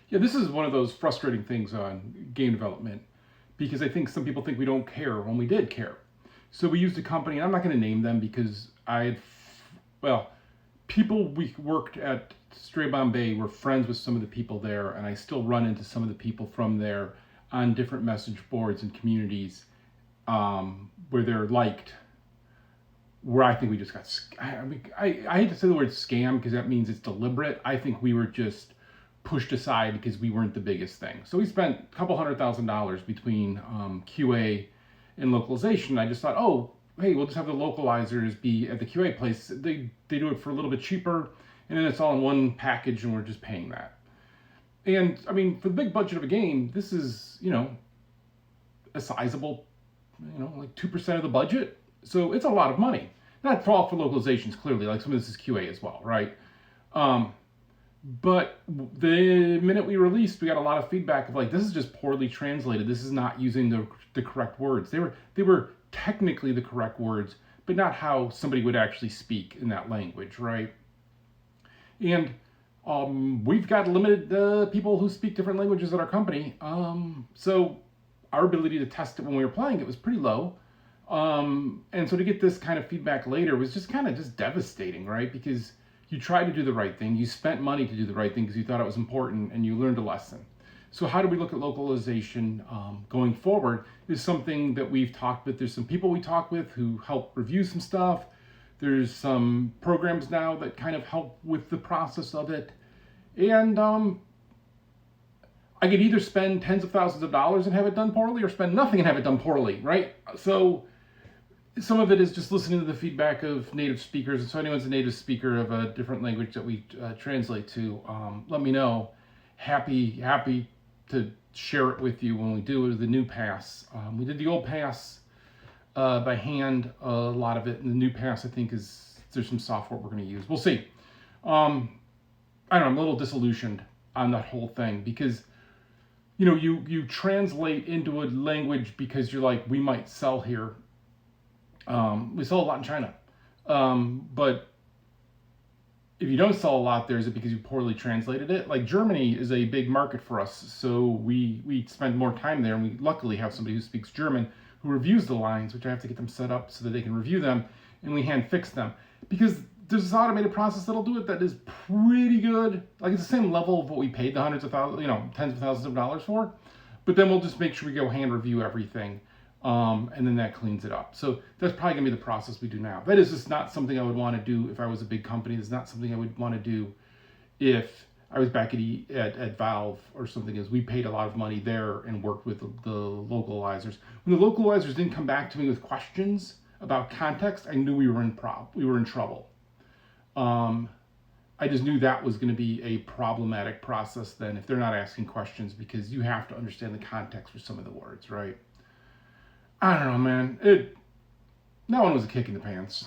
Yeah, this is one of those frustrating things on game development because I think some people think we don't care when we did care. So we used a company, and I'm not going to name them because well, people we worked at Stray Bombay were friends with some of the people there, and I still run into some of the people from there on different message boards and communities where they're liked. Where I think we just got, I hate to say the word scam because that means it's deliberate. I think we were just pushed aside because we weren't the biggest thing. So we spent a couple $100,000 between QA and localization. I just thought, oh, hey, we'll just have the localizers be at the QA place. They do it for a little bit cheaper, and then it's all in one package, and we're just paying that. And I mean, for the big budget of a game, this is a sizable, like 2% of the budget. So it's a lot of money. Not for all for localizations, clearly. Like some of this is QA as well, right? Um, but the minute we released, we got a lot of feedback of like, this is just poorly translated. This is not using the correct words. They were technically the correct words, but not how somebody would actually speak in that language, right? And we've got limited people who speak different languages at our company. So our ability to test it when we were playing it was pretty low. And so to get this kind of feedback later was just kind of just devastating, right? Because you tried to do the right thing, you spent money to do the right thing because you thought it was important, and you learned a lesson. So how do we look at localization going forward is something that we've talked with. There's some people we talk with who help review some stuff. There's some programs now that kind of help with the process of it. And I could either spend tens of thousands of dollars and have it done poorly, or spend nothing and have it done poorly, right? So some of it is just listening to the feedback of native speakers. And so anyone's a native speaker of a different language that we translate to, let me know. Happy to share it with you when we do the new pass. We did the old pass by hand, a lot of it. And the new pass, I think, there's some software we're going to use. We'll see. I don't know, I'm a little disillusioned on that whole thing because you translate into a language because you're like, we might sell here. We sell a lot in China. But if you don't sell a lot there, is it because you poorly translated it? Like Germany is a big market for us, so we spend more time there, and we luckily have somebody who speaks German who reviews the lines, which I have to get them set up so that they can review them, and we hand fix them. Because there's this automated process that'll do it that is pretty good. Like it's the same level of what we paid the hundreds of thousands, tens of thousands of dollars for. But then we'll just make sure we go hand review everything. And then that cleans it up. So that's probably gonna be the process we do now. That is just not something I would want to do if I was a big company. It's not something I would want to do if I was back at Valve or something. Is we paid a lot of money there and worked with the localizers. When the localizers didn't come back to me with questions about context, I knew we were in trouble. I just knew that was going to be a problematic process then if they're not asking questions, because you have to understand the context for some of the words, right? I don't know, man. That one was a kick in the pants.